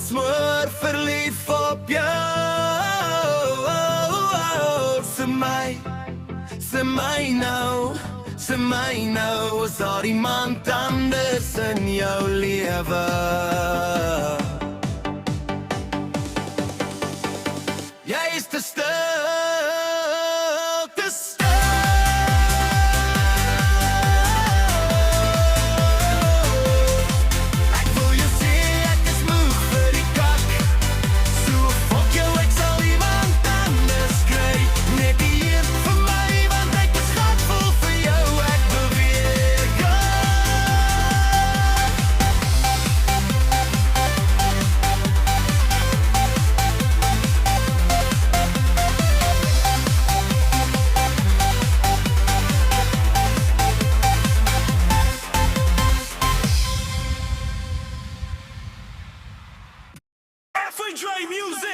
Smør verliefd op jou. Sê my nou, is daar iemand anders in jou lewe? Jy is te stil, te stil. Ek wil jou sê, ek is moeg vir die kak. So fok jou, ek sal iemand anders kry. Net die een vir my, want ek is gatvol vir jou. Ek beweer Dre music.